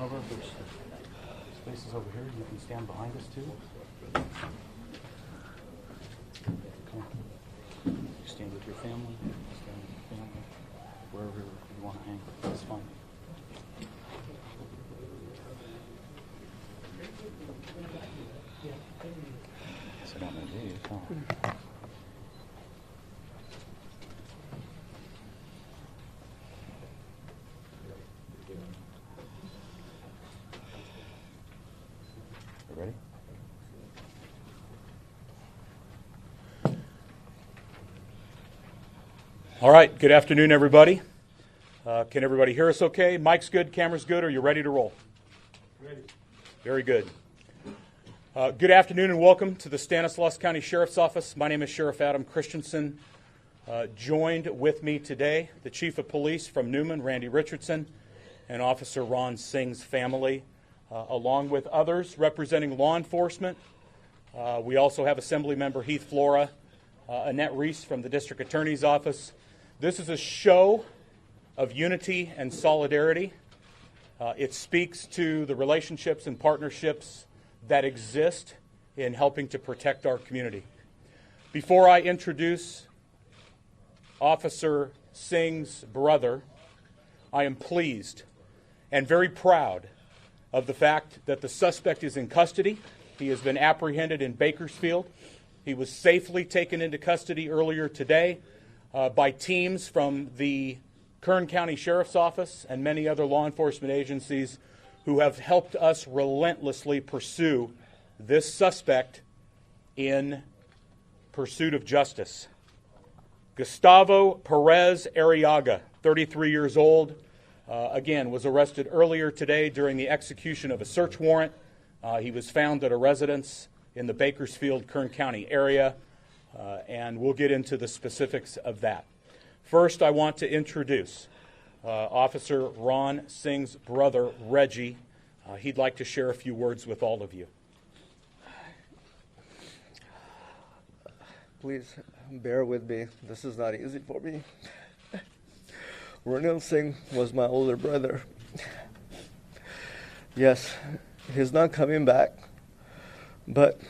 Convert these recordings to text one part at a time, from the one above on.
on over. There's spaces over here. You can stand behind us too. Come on. You stand with your family. Stand with your family. Wherever you want to hang. That's fine. Sit down there, Dave. Come on. Ready? All right. Good afternoon, everybody. Can everybody hear us okay? Mic's good, camera's good. Are you ready to roll? Ready. Very good. Good afternoon and welcome to the Stanislaus County Sheriff's Office. My name is Sheriff Adam Christensen. Joined with me today, the Chief of Police from Newman, Randy Richardson, and Officer Ron Singh's family, along with others representing law enforcement. We also have Assembly Member Heath Flora, Annette Reese from the District Attorney's Office. This is a show of unity and solidarity. It speaks to the relationships and partnerships that exist in helping to protect our community. Before I introduce Officer Singh's brother, I am pleased and very proud of the fact that the suspect is in custody. He has been apprehended in Bakersfield. He was safely taken into custody earlier today by teams from the Kern County Sheriff's Office and many other law enforcement agencies who have helped us relentlessly pursue this suspect in pursuit of justice. Gustavo Perez Arriaga, 33 years old, again, was arrested earlier today during the execution of a search warrant. He was found at a residence in the Bakersfield, Kern County area, and we'll get into the specifics of that. First, I want to introduce Officer Ron Singh's brother, Reggie. He'd like to share a few words with all of you. Please bear with me. This is not easy for me. Ronil Singh was my older brother. Yes, he's not coming back, but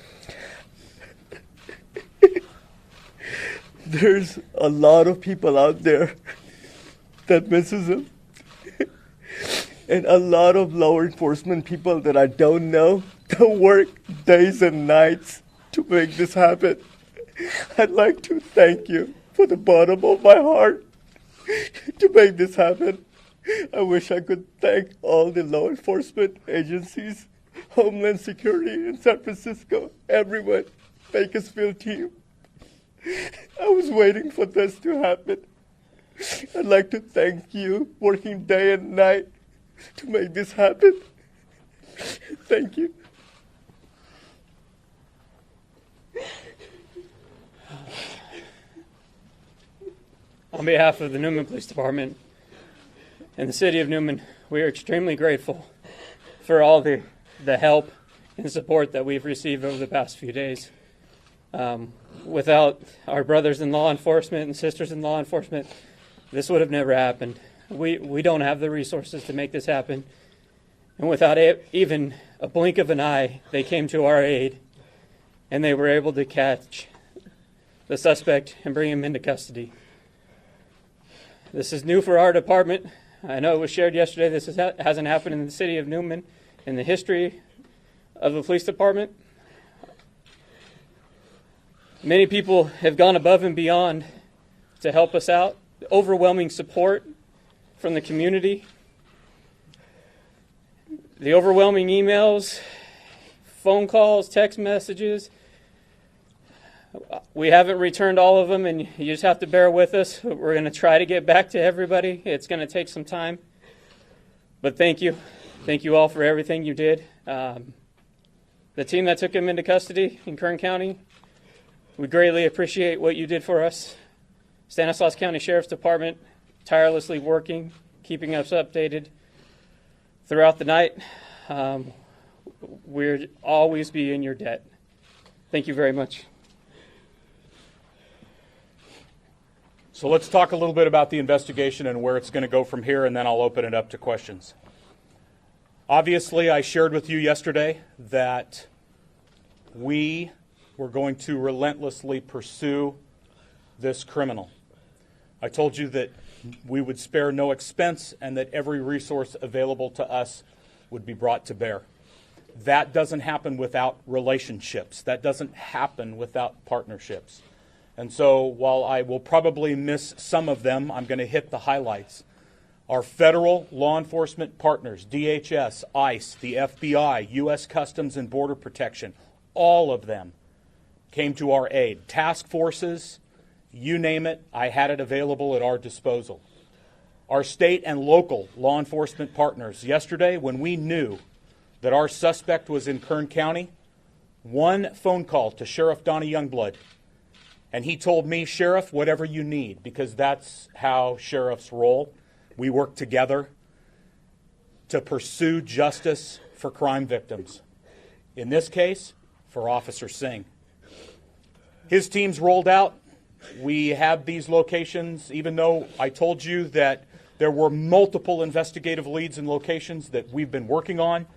there's a lot of people out there that misses him. And a lot of law enforcement people that I don't know that work days and nights to make this happen. I'd like to thank you from the bottom of my heart to make this happen. I wish I could thank all the law enforcement agencies, Homeland Security in San Francisco, everyone, Bakersfield team. I was waiting for this to happen. I'd like to thank you, working day and night to make this happen. Thank you. On behalf of the Newman Police Department and the City of Newman, we are extremely grateful for all the help and support that we've received over the past few days. Without our brothers in law enforcement and sisters in law enforcement, this would have never happened. We don't have the resources to make this happen. And without even a blink of an eye, they came to our aid and they were able to catch the suspect and bring him into custody. This is new for our department. I know it was shared yesterday. This hasn't happened in the City of Newman in the history of the police department. Many people have gone above and beyond to help us out. Overwhelming support from the community. The overwhelming emails, phone calls, text messages. We haven't returned all of them, and you just have to bear with us. We're going to try to get back to everybody. It's going to take some time. But thank you. Thank you all for everything you did. The team that took him into custody in Kern County, we greatly appreciate what you did for us. Stanislaus County Sheriff's Department, tirelessly working, keeping us updated throughout the night. We'll always be in your debt. Thank you very much. So let's talk a little bit about the investigation and where it's going to go from here, and then I'll open it up to questions. Obviously, I shared with you yesterday that we were going to relentlessly pursue this criminal. I told you that we would spare no expense and that every resource available to us would be brought to bear. That doesn't happen without relationships. That doesn't happen without partnerships. And so while I will probably miss some of them, I'm going to hit the highlights. Our federal law enforcement partners, DHS, ICE, the FBI, U.S. Customs and Border Protection, all of them came to our aid. Task forces, you name it, I had it available at our disposal. Our state and local law enforcement partners, yesterday when we knew that our suspect was in Kern County, one phone call to Sheriff Donnie Youngblood, and he told me, Sheriff, whatever you need, because that's how sheriffs roll. We work together to pursue justice for crime victims. In this case, for Officer Singh. His teams rolled out. We have these locations, even though I told you that there were multiple investigative leads and locations that we've been working on.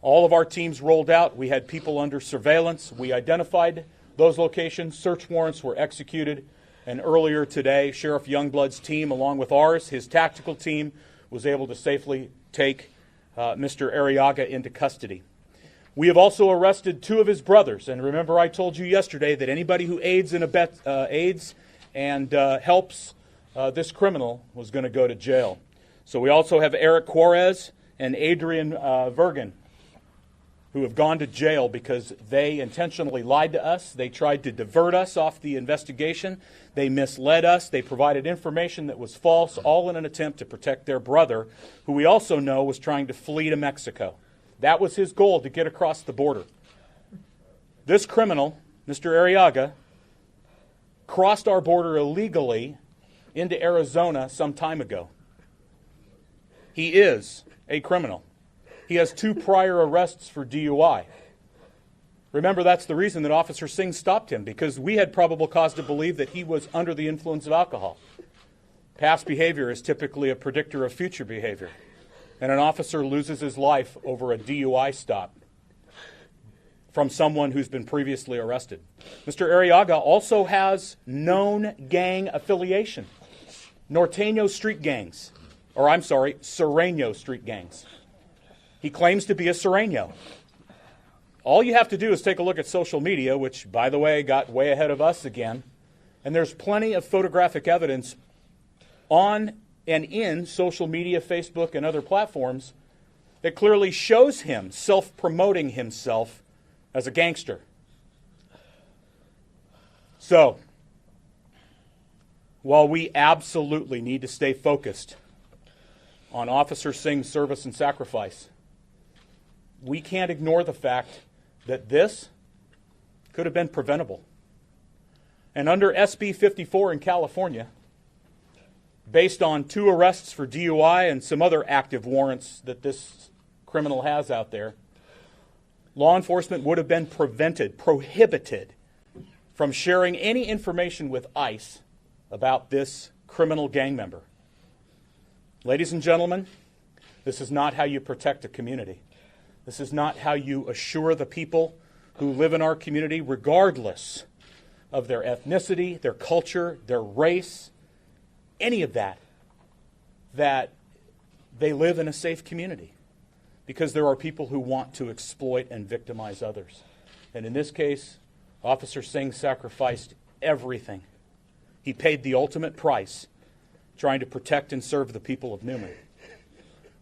All of our teams rolled out. We had people under surveillance. We identified those locations. Search warrants were executed. And earlier today, Sheriff Youngblood's team, along with ours, his tactical team, was able to safely take Mr. Arriaga into custody. We have also arrested two of his brothers. And remember, I told you yesterday that anybody who aids and helps this criminal was going to go to jail. So we also have Eric Juarez and Adrian Vergen, who have gone to jail because they intentionally lied to us. They tried to divert us off the investigation. They misled us. They provided information that was false, all in an attempt to protect their brother, who we also know was trying to flee to Mexico. That was his goal, to get across the border. This criminal, Mr. Arriaga, crossed our border illegally into Arizona some time ago. He is a criminal. He has 2 prior arrests for DUI. Remember, that's the reason that Officer Singh stopped him, because we had probable cause to believe that he was under the influence of alcohol. Past behavior is typically a predictor of future behavior, and an officer loses his life over a DUI stop from someone who's been previously arrested. Mr. Arriaga also has known gang affiliation, Norteño street gangs, Sureño street gangs. He claims to be a Sureño. All you have to do is take a look at social media, which, by the way, got way ahead of us again, and there's plenty of photographic evidence on and in social media, Facebook, and other platforms that clearly shows him self-promoting himself as a gangster. So, while we absolutely need to stay focused on Officer Singh's service and sacrifice, we can't ignore the fact that this could have been preventable. And under SB 54 in California, based on 2 arrests for DUI and some other active warrants that this criminal has out there, law enforcement would have been prohibited from sharing any information with ICE about this criminal gang member. Ladies and gentlemen, this is not how you protect a community. This is not how you assure the people who live in our community, regardless of their ethnicity, their culture, their race, any of that, that they live in a safe community. Because there are people who want to exploit and victimize others. And in this case, Officer Singh sacrificed everything. He paid the ultimate price trying to protect and serve the people of Newman.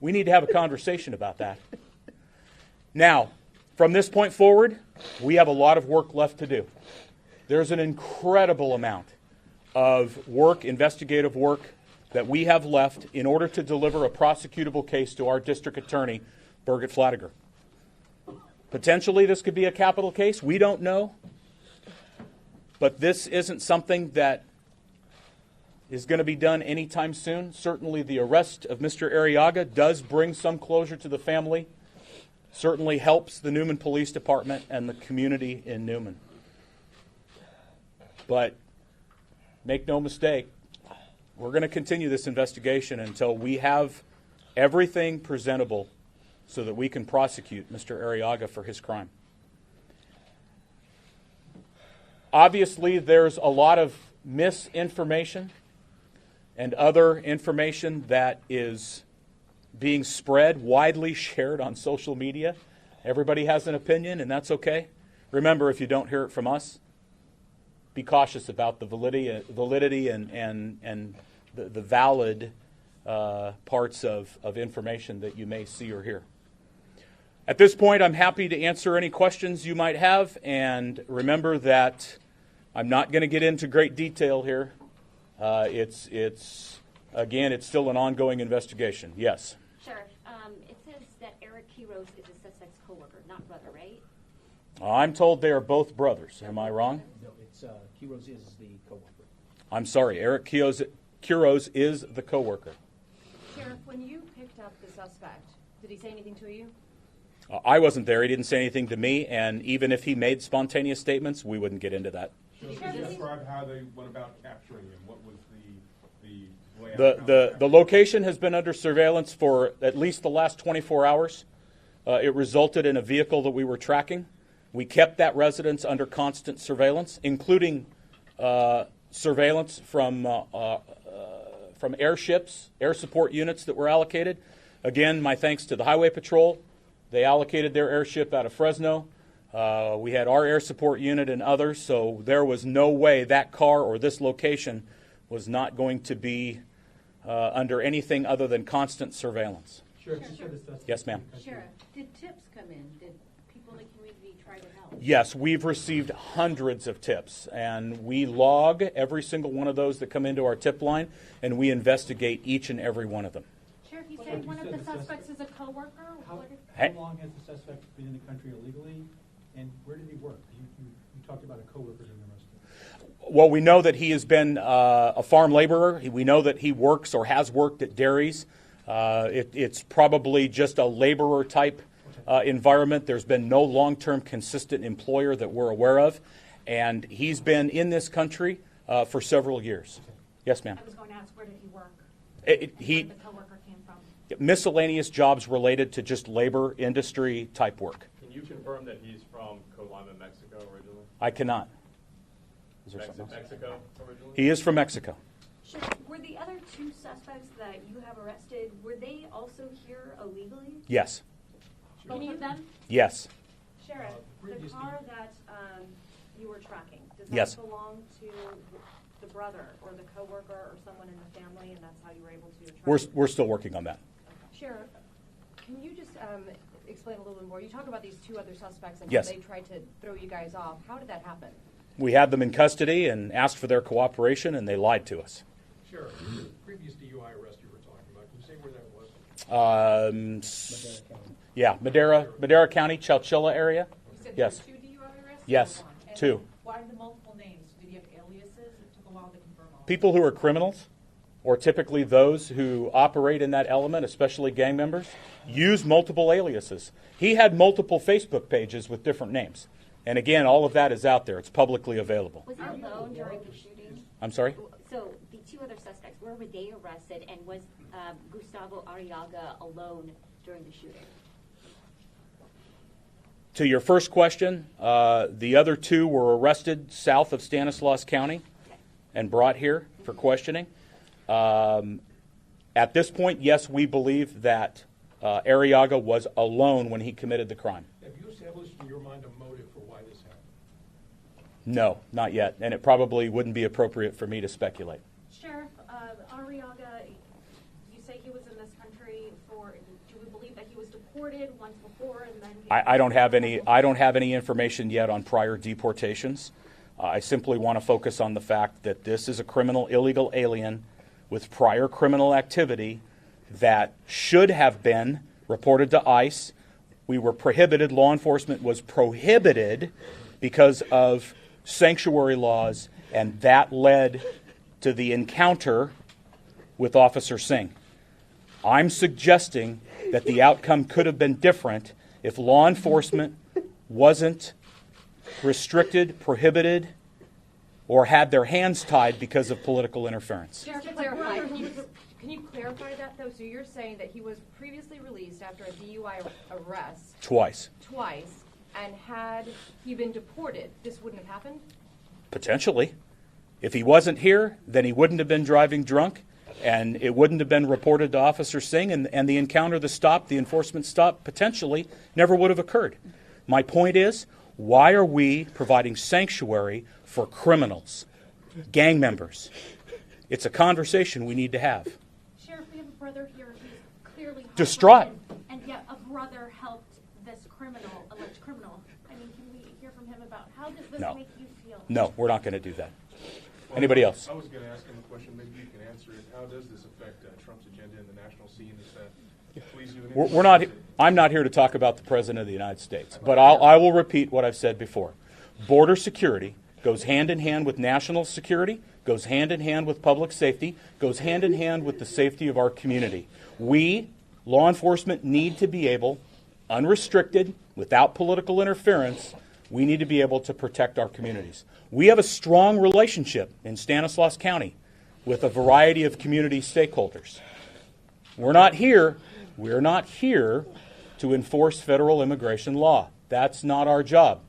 We need to have a conversation about that. Now, from this point forward, we have a lot of work left to do. There's an incredible amount of work, investigative work, that we have left in order to deliver a prosecutable case to our district attorney, Birgit Flatiger. Potentially, this could be a capital case. We don't know. But this isn't something that is going to be done anytime soon. Certainly, the arrest of Mr. Arriaga does bring some closure to the family. Certainly helps the Newman Police Department and the community in Newman. But make no mistake, we're going to continue this investigation until we have everything presentable so that we can prosecute Mr. Arriaga for his crime. Obviously, there's a lot of misinformation and other information that is being spread, widely shared on social media. Everybody has an opinion, and that's okay. Remember, if you don't hear it from us, be cautious about the validity and the valid parts of information that you may see or hear. At this point, I'm happy to answer any questions you might have, and remember that I'm not going to get into great detail here. Again, it's still an ongoing investigation. Yes. Sheriff, it says that Eric Quiroz is a suspect's coworker, not brother, right? I'm told they are both brothers. Am I wrong? No, it's Quiroz is the coworker. I'm sorry. Eric Quiroz is the coworker. Sheriff, when you picked up the suspect, did he say anything to you? I wasn't there. He didn't say anything to me, and even if he made spontaneous statements, we wouldn't get into that. Can you describe how they went about capturing him? What was the layout? The location has been under surveillance for at least the last 24 hours. It resulted in a vehicle that we were tracking. We kept that residence under constant surveillance, including surveillance from airships, air support units that were allocated. Again, my thanks to the Highway Patrol. They allocated their airship out of Fresno. We had our air support unit and others, so there was no way that car or this location was not going to be under anything other than constant surveillance. Yes, ma'am. Sheriff, did tips come in? Did people in the community try to help? Yes, we've received hundreds of tips, and we log every single one of those that come into our tip line, and we investigate each and every one of them. Sheriff, you say one of the suspects is a coworker? Hey. How long has the suspect been in the country illegally, and where did he work? You talked about a coworker being arrested. Well, we know that he has been a farm laborer. We know that he works or has worked at dairies. It's probably just a laborer type environment. There's been no long-term consistent employer that we're aware of, and he's been in this country for several years. Yes, ma'am. I was going to ask, where did he work? Where the coworker came from? miscellaneous jobs related to just labor industry type work. Can you confirm that he's from Colima, Mexico originally? I cannot. Is there something else? Mexico originally? He is from Mexico. Sure. Were the other two suspects that you have arrested, were they also here illegally? Yes. Any of them? Yes. Sheriff, the car that you were tracking, does Yes. that belong to the brother or the coworker or someone in the family, and that's how you were able to track? We're still working on that. Sheriff, can you just explain a little bit more? You talk about these two other suspects and Yes. how they tried to throw you guys off. How did that happen? We had them in custody and asked for their cooperation, and they lied to us. Sheriff, the previous DUI arrest you were talking about, can you say where that was? Yeah, Madera County, Chowchilla area. You said Yes. there were two DUI arrests? Yes, Or one? And two. Why the multiple names? Did you have aliases? It took a while to confirm all. People who are criminals, or typically those who operate in that element, especially gang members, use multiple aliases. He had multiple Facebook pages with different names. And again, all of that is out there. It's publicly available. Was he alone during the shooting? I'm sorry? So the two other suspects, where were they arrested, and was Gustavo Arriaga alone during the shooting? To your first question, the other two were arrested south of Stanislaus County and brought here for questioning. At this point, yes, we believe that Arriaga was alone when he committed the crime. Have you established in your mind a motive for why this happened? No, not yet, and it probably wouldn't be appropriate for me to speculate. Sheriff, Arriaga, you say he was in this country for, do we believe that he was deported once before and then? I don't have any information yet on prior deportations. I simply want to focus on the fact that this is a criminal illegal alien with prior criminal activity that should have been reported to ICE. We were prohibited, law enforcement was prohibited because of sanctuary laws, and that led to the encounter with Officer Singh. I'm suggesting that the outcome could have been different if law enforcement wasn't restricted, prohibited, or had their hands tied because of political interference. Sheriff, to clarify, can Can you clarify that, though? So you're saying that he was previously released after a DUI arrest Twice. twice, and had he been deported, this wouldn't have happened? Potentially. If he wasn't here, then he wouldn't have been driving drunk, and it wouldn't have been reported to Officer Singh, and the encounter, the stop, the enforcement stop, potentially never would have occurred. My point is, why are we providing sanctuary for criminals, gang members? It's a conversation we need to have. Sheriff, we have a brother here who's clearly Distraught. heartbroken, and yet a brother helped this criminal, alleged criminal. I mean, can we hear from him about how does this No. make you feel? No, we're not going to do that. Anybody else? I was going to ask him a question, maybe you can answer it. How does this affect Trump's agenda in the national scene? Is that please you? We're not. I'm not here to talk about the President of the United States, but I will repeat what I've said before. Border security goes hand in hand with national security, goes hand in hand with public safety, goes hand in hand with the safety of our community. We, law enforcement, need to be able, unrestricted, without political interference, we need to be able to protect our communities. We have a strong relationship in Stanislaus County with a variety of community stakeholders. We're not here to enforce federal immigration law. That's not our job.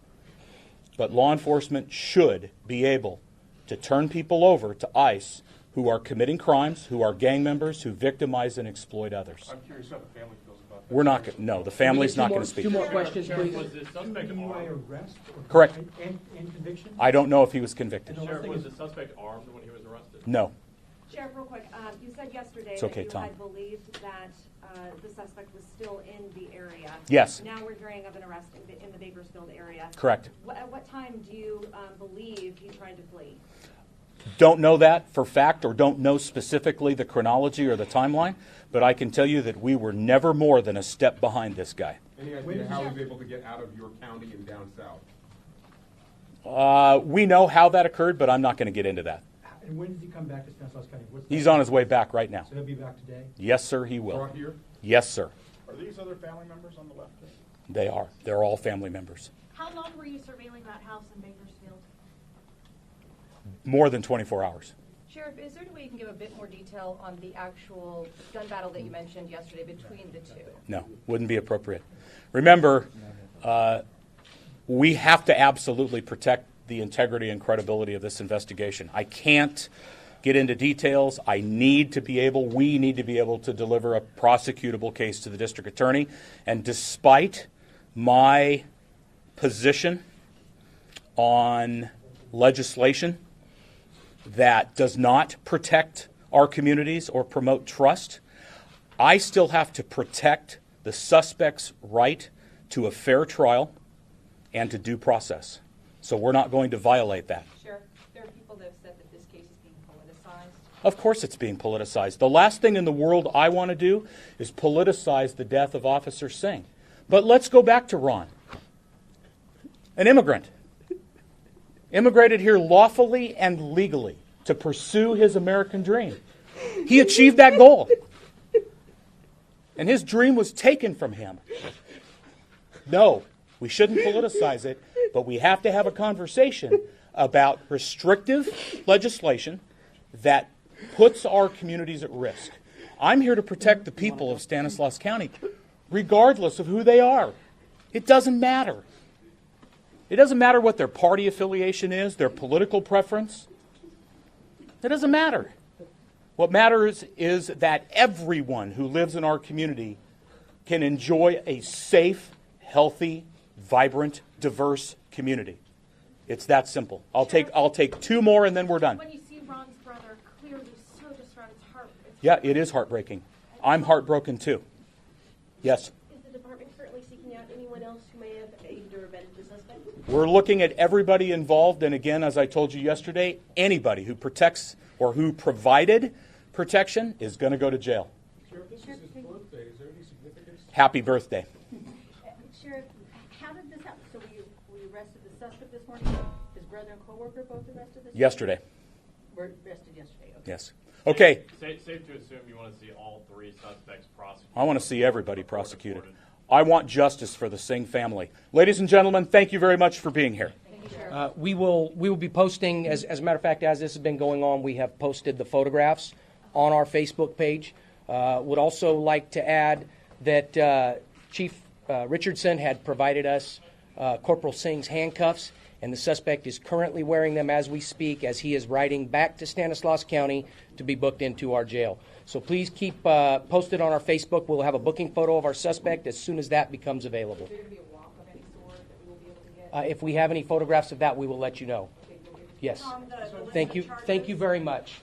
But law enforcement should be able to turn people over to ICE who are committing crimes, who are gang members, who victimize and exploit others. I'm curious how the family feels about that. We're not. No, the family's not going to speak. Two more questions, Sheriff, please. was the suspect DUI armed? arrest? Or Correct. And conviction? I don't know if he was convicted. Sheriff, was the suspect armed when he was arrested? No. Sheriff, real quick, you said yesterday It's okay, that you Tom. had believed that the suspect was still in the area. Yes. Now we're hearing of an arrest in the Bakersfield area. Correct. At what time do you believe he tried to flee? Don't know that for fact, or don't know specifically the chronology or the timeline, but I can tell you that we were never more than a step behind this guy. Any idea how he was able to get out of your county and down south? We know how that occurred, but I'm not going to get into that. And when did he come back to Stanislaus County? He's on his way back right now. So he'll be back today? Yes, sir, he will. Brought here? Yes, sir. Are these other family members on the left? They are. They're all family members. How long were you surveilling that house in Bakersfield? More than 24 hours. Sheriff, is there any way you can give a bit more detail on the actual gun battle that you mentioned yesterday between the two? No, wouldn't be appropriate. Remember, we have to absolutely protect the integrity and credibility of this investigation. I can't get into details. We need to be able to deliver a prosecutable case to the district attorney. And despite my position on legislation that does not protect our communities or promote trust, I still have to protect the suspect's right to a fair trial and to due process. So we're not going to violate that. Sheriff, there are people that have said that this case is being politicized. Of course it's being politicized. The last thing in the world I want to do is politicize the death of Officer Singh. But let's go back to Ron. An immigrant. Immigrated here lawfully and legally to pursue his American dream. He achieved that goal. And his dream was taken from him. No, we shouldn't politicize it, but we have to have a conversation about restrictive legislation that puts our communities at risk. I'm here to protect the people of Stanislaus County, regardless of who they are. It doesn't matter. It doesn't matter what their party affiliation is, their political preference. It doesn't matter. What matters is that everyone who lives in our community can enjoy a safe, healthy, vibrant, diverse community. It's that simple. I'll take two more and then we're done. When you see Ron's brother clearly so distraught, it's heart. Yeah, it is heartbreaking. I'm heartbroken too. Yes. Is the department currently seeking out anyone else who may have aided or abetted the suspect? We're looking at everybody involved, and again, as I told you yesterday, anybody who protects or who provided protection is going to go to jail. Sheriff, this is his birthday. Is there any significance? Happy birthday. Sheriff, how did this happen? So we arrested the suspect this morning? His brother and coworker both arrested this Yesterday. morning? Were arrested yesterday, okay. Yes. Okay. Safe to assume you want to see all three suspects prosecuted. I want to see everybody prosecuted. I want justice for the Singh family. Ladies and gentlemen, thank you very much for being here. We will be posting, as a matter of fact, as this has been going on, we have posted the photographs on our Facebook page. Would also like to add that Chief Richardson had provided us Corporal Singh's handcuffs, and the suspect is currently wearing them as we speak, as he is riding back to Stanislaus County to be booked into our jail. So please keep posted on our Facebook. We'll have a booking photo of our suspect as soon as that becomes available. Is there going to be a walk of any sort that we will be able to get? If we have any photographs of that, we will let you know. Yes. Thank you. Thank you very much.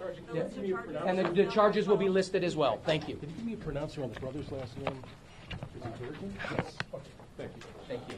And the charges will be listed as well. Thank you. Can you give me a pronouncer on the brother's last name? Is it Durkin? Yes. Okay, thank you. Thank you.